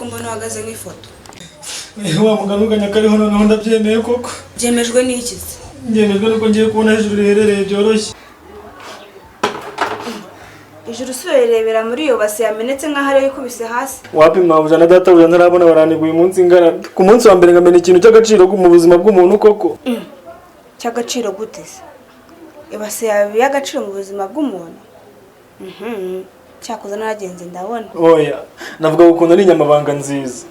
mbona uhagaze nk'ifoto wa muganuganya kariho noneho ndabyemeye koko byemejwe n'iki se byemejwe nuko ngiye kubona hejuru riherereye byoroshye ijuru usubirebera muri iyo base yamenetse nk'aho ariyo ikubise hasi wapi mwabuja na data buja ntarabona baranigwa uyu munsi ingana ku munsi wa mbere ngamenya ikintu cy'agaciro mu buzima bw'umuntu koko cy'agaciro gute se ibase yawe y'agaciro mu buzima bw'umuntu cyakoze naragenze ndabona oya navuga ukuntu ari inyamabanga nziza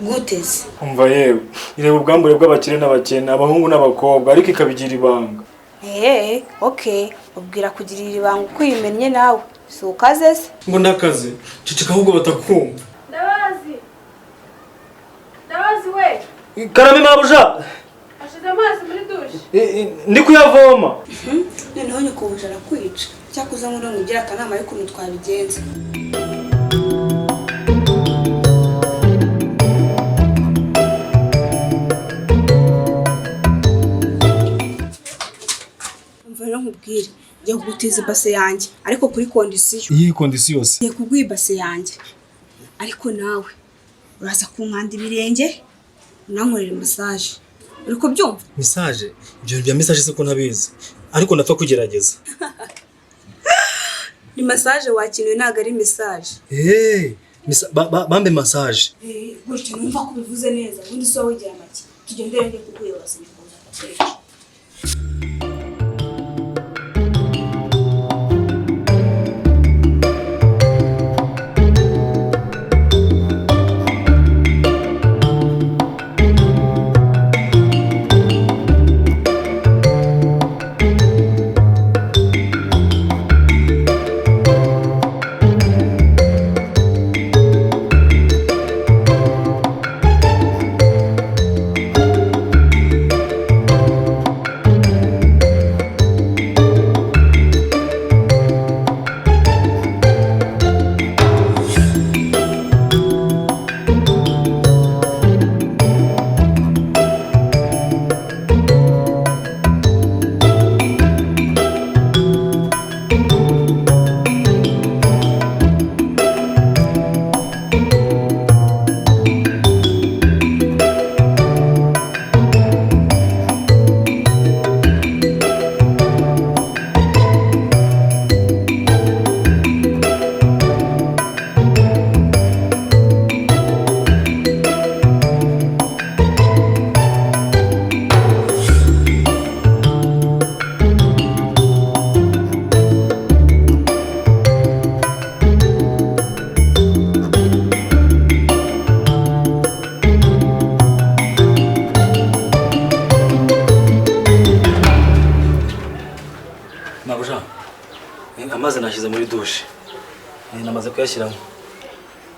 gute se umva yewe ireba ubwambure bw'abakire n'abakene abahungu n'abakobwa ariko ikabigira ibanga okay ubwira kugirira ibanga uko uyimennye nawe si ukaze se ngo ndakaze cicika ahubwo batakumva ndabazi we karame mabuja ashize amazi muri dushe ndi kuyavoma noneho nyukubuja arakwica cyakoze ngo ngira akanama y'ukuntu twabigenza mvara nkubwire njya kugutiza ibase yanjye ariko kuri kondisiyo iyi kondisiyo yose ngiye kuguha ibase yanjye ariko nawe uraza kunkanda ibirenge unankorera massage uri kubyumva message ibyo bya message se ko ntabizi ariko ndapfa kugerageza ni massage wakinuye ntago ari message bambe massage gutyo numva ko bivuze neza ubundi so wigira make tugendere njye kuguye wasinze kuza amazi nashyize muri dushe namaze kuyashyiramo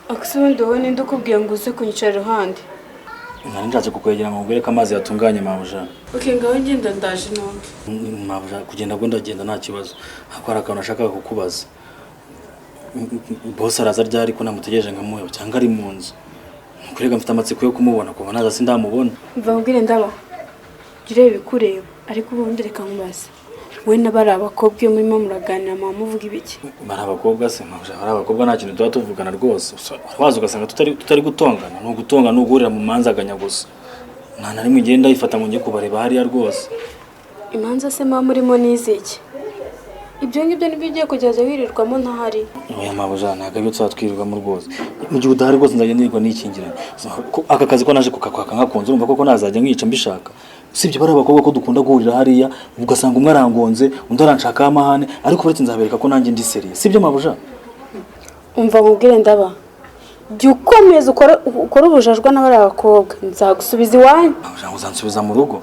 akusundi wowe ninde ukubwiye ngo uze kunyicara iruhande nari ndaje kukwegera ngo ubwire ko amazi yatunganye mabuja ngaho ngenda ndaje none mabuja kugenda bwo ndagenda nta kibazo ariko hari akantu nashakaga kukubaza boss araza ryari ko namutegereje nkamuheba cyangwa ari mu nzu kurega mfite amatsiko yo kumubona kuva naza sindamubona mva mbwire ndaba girebe bikureba ariko ubundi reka nkubaze we nabari abakobwa murimo muraganira mama muvuga ibiki bari abakobwa se mabuja bari abakobwa nta kintu tuba tuvugana rwose wazo ugasanga tutari gutongana no gutonga no guhurira mu manza aganya gusa nta nari mugenda yifata ngo ngiye kubareba hariya rwose imanza se mama murimo niziki ibyo ngibyo nibyo ugiye kugeza wirirwamo ntahari oya mabuja ntago ibyo twatwirirwamo rwose mu gihe udahari rwose nzajya nirirwa nikingirana aka kazi ko naje kukakwaka nkakunze urumva koko nazajya nkica mbishaka sibyo bari abakobwa ko dukunda guhurira hariya ugasanga umwe arangonze undi aranshakaho amahane ariko uretse nzabereka ko nanjye ndi seriye sibyo mabuja umva mubwire ndaba jya ukomeza ukora ubujajwa n'abari abakobwa nzagusubiza iwanyu mabuja uzansubiza mu rugo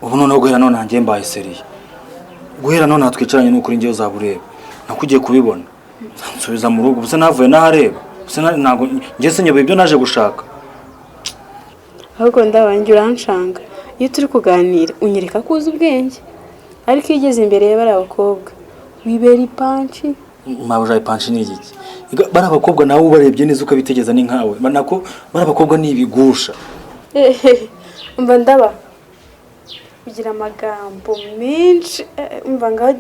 ubu noneho guhera none nanjye mbaye seriye guhera none twicaranye n'ukuri ngiye uzabureba nakugiye kubibona nsubiza mu rugo ubuse navuye nahareba ubuse ntago ngiye sinyoboye ibyo naje gushaka ahubwo ndabanjye uranshanga iyo turi kuganira unyereka ko uzi ubwenge ariko iyo ugeze imbere y'abari abakobwa wibera ipanci mabuja ipanci ni igiki bari abakobwa nawe ubarebye neza ukabitegeza ni nkawe banako bari abakobwa ni ibigusha umva ndaba kugira amagambo menshi umva ngaho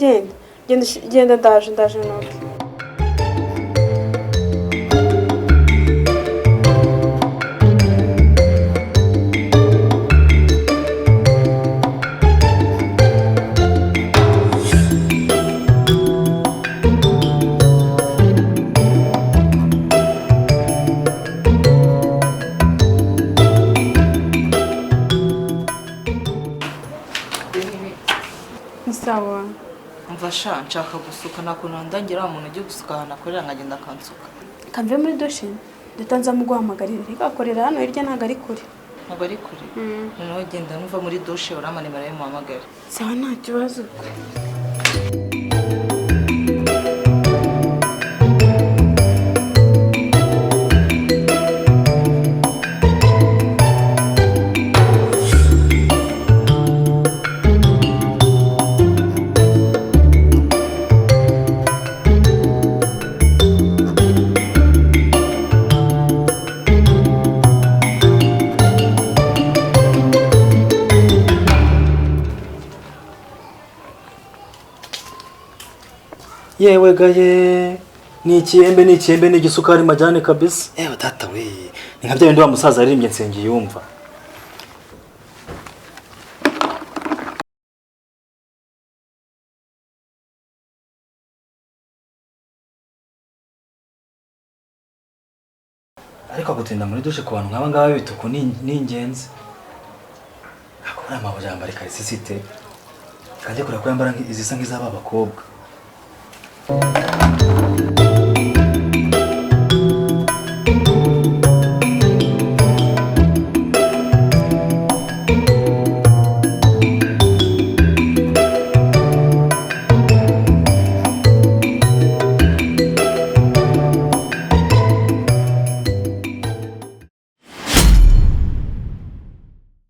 genda ndaje noke umva sha nshaka gusuka nakuntu ndangira umuntu ugiye gusuka ahantu akorera nkagenda akansuka. kamve muri doshe ndatanza muguhamagarira reka akorera hano hirya ntago ari kure. Ntabwo ari kure. Noneho genda nuva muri dushe urama nimero ye muhamagare. Sawa nta kibazo. Yewe gaye ni ikiyembe ni igisukari majyane kabisa. Ewe tata we ni nka bya bindi wa musaza aririmbye nsengeye yumva. Ariko gutinda muri dushe ku bantu nk'aba ngaba bituko ni ingenzi. Akora amabujamba reka risisite. Kajya kura ko yambara izisa nk'izaba abakobwa.